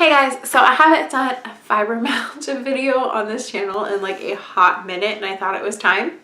Hey guys, so I haven't done a fibromyalgia video on this channel in like a hot minute and I thought it was time.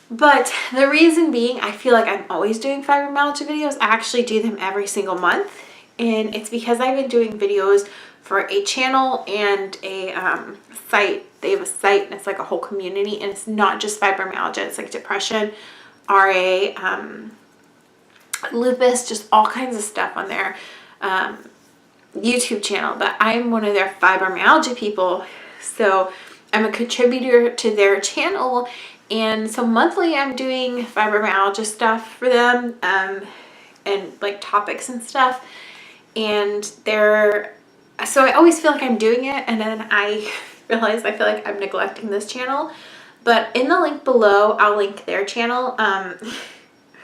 But the reason being, I feel like I'm always doing fibromyalgia videos. I actually do them every single month, and it's because I've been doing videos for a channel and a site. They have a site and it's like a whole community, and it's not just fibromyalgia, it's like depression, RA, lupus, just all kinds of stuff on their YouTube channel. But I'm one of their fibromyalgia people, so I'm a contributor to their channel, and so monthly I'm doing fibromyalgia stuff for them, and like topics and stuff. And so I always feel like I'm doing it, and then I realize I feel like I'm neglecting this channel. But in the link below, I'll link their channel.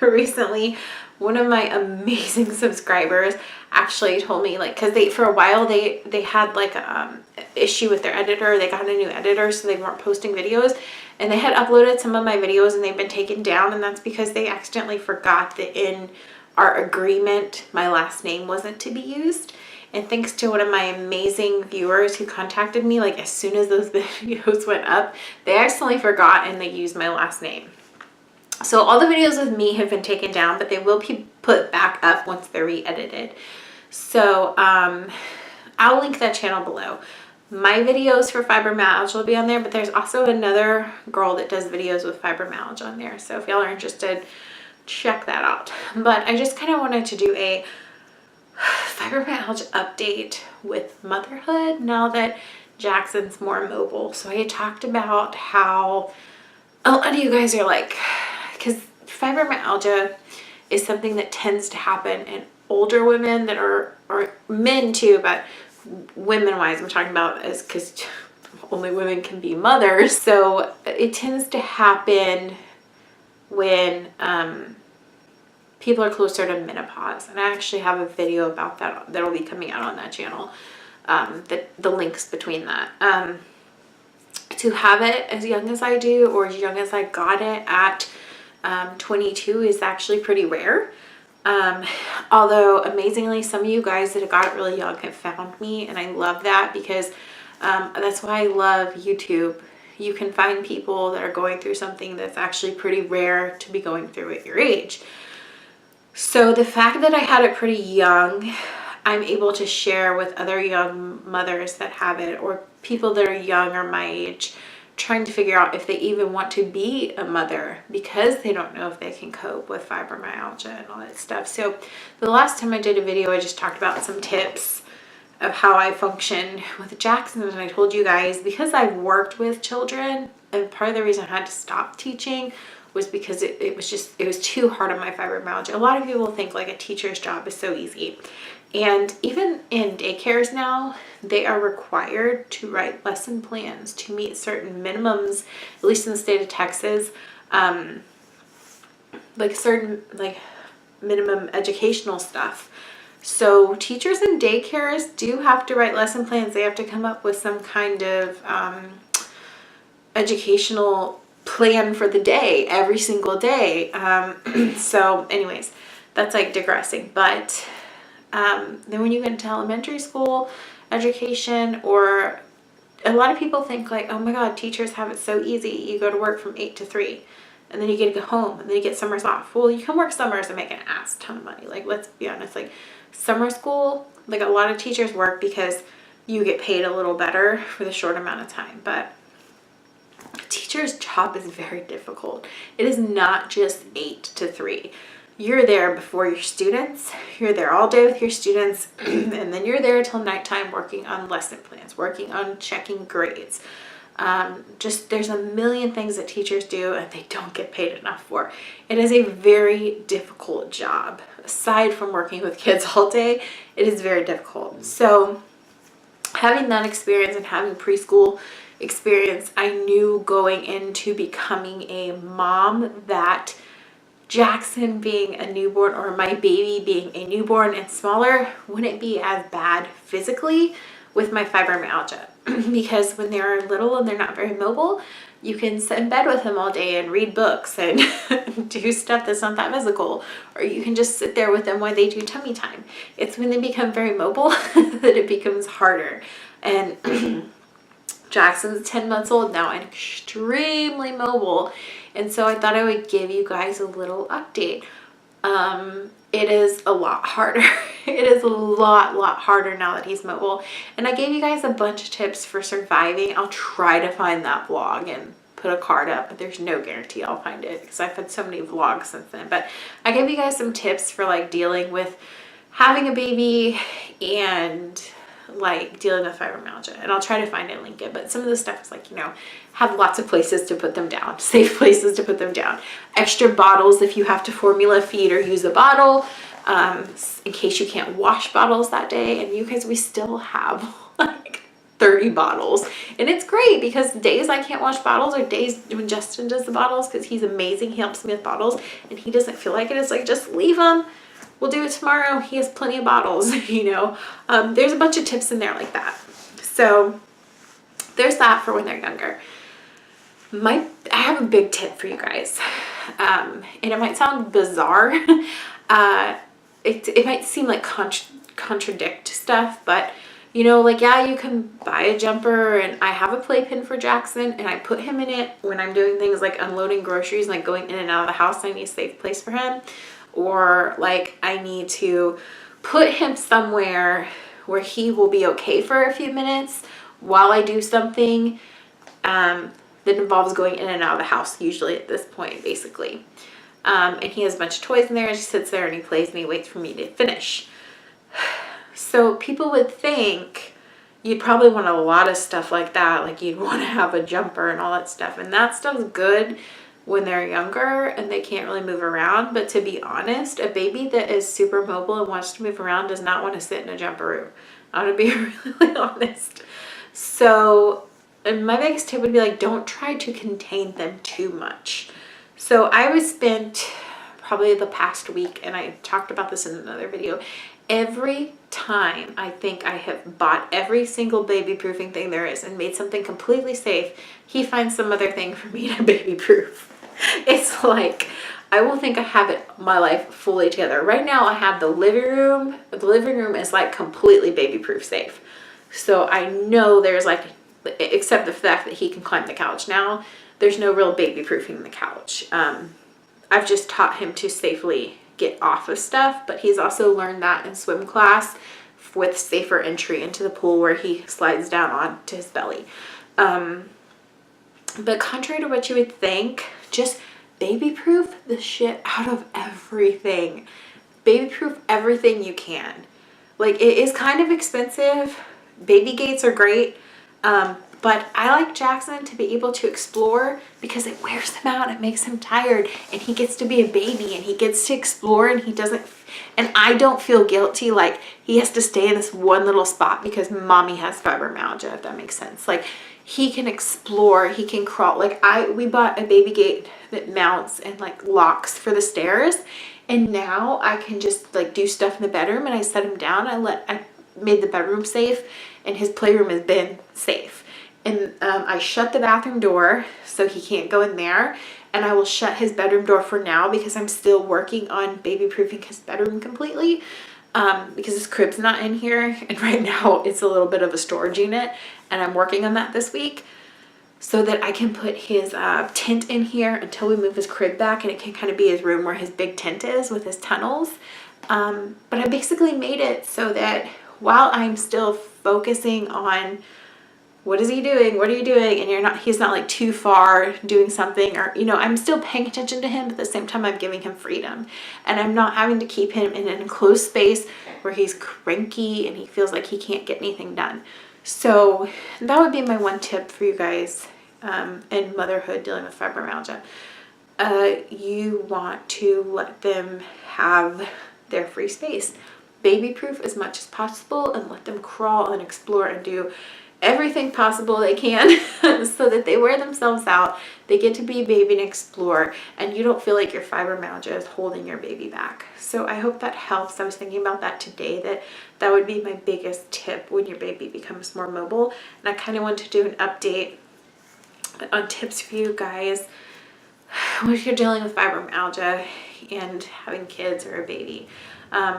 Recently, one of my amazing subscribers actually told me, like, because for a while they had like issue with their editor. They got a new editor, so they weren't posting videos, and they had uploaded some of my videos and they've been taken down, and that's because they accidentally forgot that in our agreement my last name wasn't to be used. And thanks to one of my amazing viewers who contacted me, like as soon as those videos went up, they accidentally forgot and they used my last name. So all the videos with me have been taken down, but they will be put back up once they're re-edited. So I'll link that channel below. My videos for fibromyalgia will be on there, but there's also another girl that does videos with fibromyalgia on there. So if y'all are interested, check that out. But I just kind of wanted to do a fibromyalgia update with motherhood now that Jackson's more mobile. So I had talked about how a lot of you guys are like, because fibromyalgia is something that tends to happen in older women that are, or men too, but women wise I'm talking about, is because only women can be mothers. So it tends to happen when people are closer to menopause, and I actually have a video about that that'll be coming out on that channel, the links between that. To have it as young as I do, or as young as I got it at 22, is actually pretty rare. Although amazingly, some of you guys that have got it really young have found me, and I love that, because that's why I love YouTube. You can find people that are going through something that's actually pretty rare to be going through at your age. So the fact that I had it pretty young, I'm able to share with other young mothers that have it, or people that are young or my age, trying to figure out if they even want to be a mother because they don't know if they can cope with fibromyalgia and all that stuff. So the last time I did a video, I just talked about some tips of how I function with Jackson, and I told you guys, because I've worked with children, and part of the reason I had to stop teaching was because it was too hard on my fibromyalgia. A lot of people think like a teacher's job is so easy. And even in daycares now, they are required to write lesson plans to meet certain minimums, at least in the state of Texas, like certain like minimum educational stuff. So teachers in daycares do have to write lesson plans. They have to come up with some kind of educational plan for the day every single day. So anyways, that's like digressing. But then when you get into elementary school education, or a lot of people think like, oh my god, teachers have it so easy. You go to work from 8 to 3 and then you get to go home and then you get summers off. Well, you can work summers and make an ass ton of money. Like, let's be honest, like summer school, like a lot of teachers work because you get paid a little better for the short amount of time. But a teacher's job is very difficult. It is not just 8 to 3. You're there before your students, you're there all day with your students, and then you're there till nighttime working on lesson plans, working on checking grades. Just there's a million things that teachers do and they don't get paid enough for. It is a very difficult job. Aside from working with kids all day, it is very difficult. So having that experience and having preschool experience, I knew going into becoming a mom that Jackson being a newborn, or my baby being a newborn and smaller, wouldn't be as bad physically with my fibromyalgia. Because when they're little and they're not very mobile, You can sit in bed with him all day and read books and do stuff that's not that physical. Or you can just sit there with them while they do tummy time. It's when they become very mobile that it becomes harder. And Jackson's 10 months old now and extremely mobile. And so I thought I would give you guys a little update. It is a lot harder. It is a lot harder now that he's mobile. And I gave you guys a bunch of tips for surviving. I'll try to find that vlog and put a card up, but there's no guarantee I'll find it because I've had so many vlogs since then. But I gave you guys some tips for like dealing with having a baby and like dealing with fibromyalgia, and I'll try to find it and link it. But some of the stuff is like, you know, have lots of places to put them down, safe places to put them down, extra bottles if you have to formula feed or use a bottle, in case you can't wash bottles that day. And you guys, we still have like 30 bottles, and it's great because days I can't wash bottles or days when Justin does the bottles, because he's amazing, he helps me with bottles and he doesn't feel like it. It's like, just leave them, we'll do it tomorrow. He has plenty of bottles, you know. There's a bunch of tips in there like that. So there's that for when they're younger. I have a big tip for you guys. And it might sound bizarre. It might seem like contradict stuff, but you know, like, yeah, you can buy a jumper, and I have a playpen for Jackson and I put him in it when I'm doing things like unloading groceries, like going in and out of the house. I need a safe place for him. Or like I need to put him somewhere where he will be okay for a few minutes while I do something that involves going in and out of the house, usually at this point, basically. And he has a bunch of toys in there, and he sits there and he plays and he waits for me to finish. So people would think you'd probably want a lot of stuff like that, like you'd want to have a jumper and all that stuff, and that stuff's good when they're younger and they can't really move around. But to be honest, a baby that is super mobile and wants to move around does not want to sit in a jumper room. I'm gonna be really honest. So, and my biggest tip would be like, don't try to contain them too much. So I was spent probably the past week, and I talked about this in another video, every time I think I have bought every single baby proofing thing there is and made something completely safe, he finds some other thing for me to baby proof. It's like, I will think I have it my life fully together. Right now I have the living room. The living room is like completely baby proof safe. So I know there's like, except the fact that he can climb the couch now, there's no real baby proofing the couch. I've just taught him to safely get off of stuff, but he's also learned that in swim class with safer entry into the pool where he slides down onto his belly. But contrary to what you would think, just baby proof the shit out of everything. Baby proof everything you can. Like, it is kind of expensive. Baby gates are great. But I like Jackson to be able to explore because it wears him out. It makes him tired, and he gets to be a baby and he gets to explore, and he doesn't, and I don't feel guilty like he has to stay in this one little spot because mommy has fibromyalgia, if that makes sense. Like, he can explore, he can crawl. Like, we bought a baby gate that mounts and like locks for the stairs, and now I can just like do stuff in the bedroom, and I set him down. I made the bedroom safe, and his playroom has been safe. And I shut the bathroom door so he can't go in there, and I will shut his bedroom door for now because I'm still working on baby proofing his bedroom completely, because his crib's not in here, and right now it's a little bit of a storage unit, and I'm working on that this week so that I can put his tent in here until we move his crib back, and it can kind of be his room where his big tent is with his tunnels. But I basically made it so that while I'm still focusing on what is he doing? What are you doing? And he's not like too far doing something, or, you know, I'm still paying attention to him, but at the same time I'm giving him freedom, and I'm not having to keep him in an enclosed space where he's cranky and he feels like he can't get anything done. So that would be my one tip for you guys in motherhood dealing with fibromyalgia. You want to let them have their free space. Baby proof as much as possible, and let them crawl and explore and do everything possible they can so that they wear themselves out, they get to be a baby and explore, and you don't feel like your fibromyalgia is holding your baby back. So I hope that helps. I was thinking about that today, that would be my biggest tip when your baby becomes more mobile, and I kind of want to do an update on tips for you guys if you're dealing with fibromyalgia and having kids or a baby.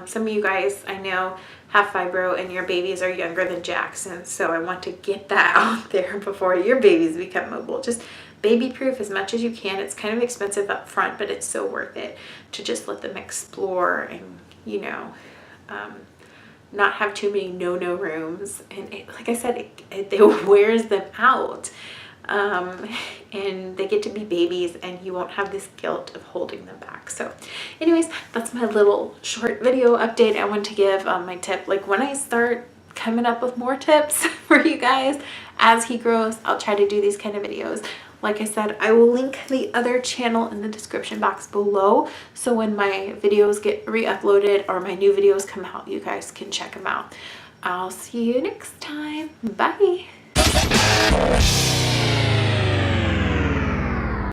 Some of you guys I know have fibro and your babies are younger than Jackson, so I want to get that out there before your babies become mobile. Just baby proof as much as you can. It's kind of expensive up front, but it's so worth it to just let them explore and, you know, not have too many no-no rooms. And like I said, it wears them out. And they get to be babies and you won't have this guilt of holding them back. So anyways, that's my little short video update I want to give on my tip. Like when I start coming up with more tips for you guys as he grows, I'll try to do these kind of videos. Like I said, I will link the other channel in the description box below, so when my videos get re-uploaded or my new videos come out, you guys can check them out. I'll see you next time. Bye.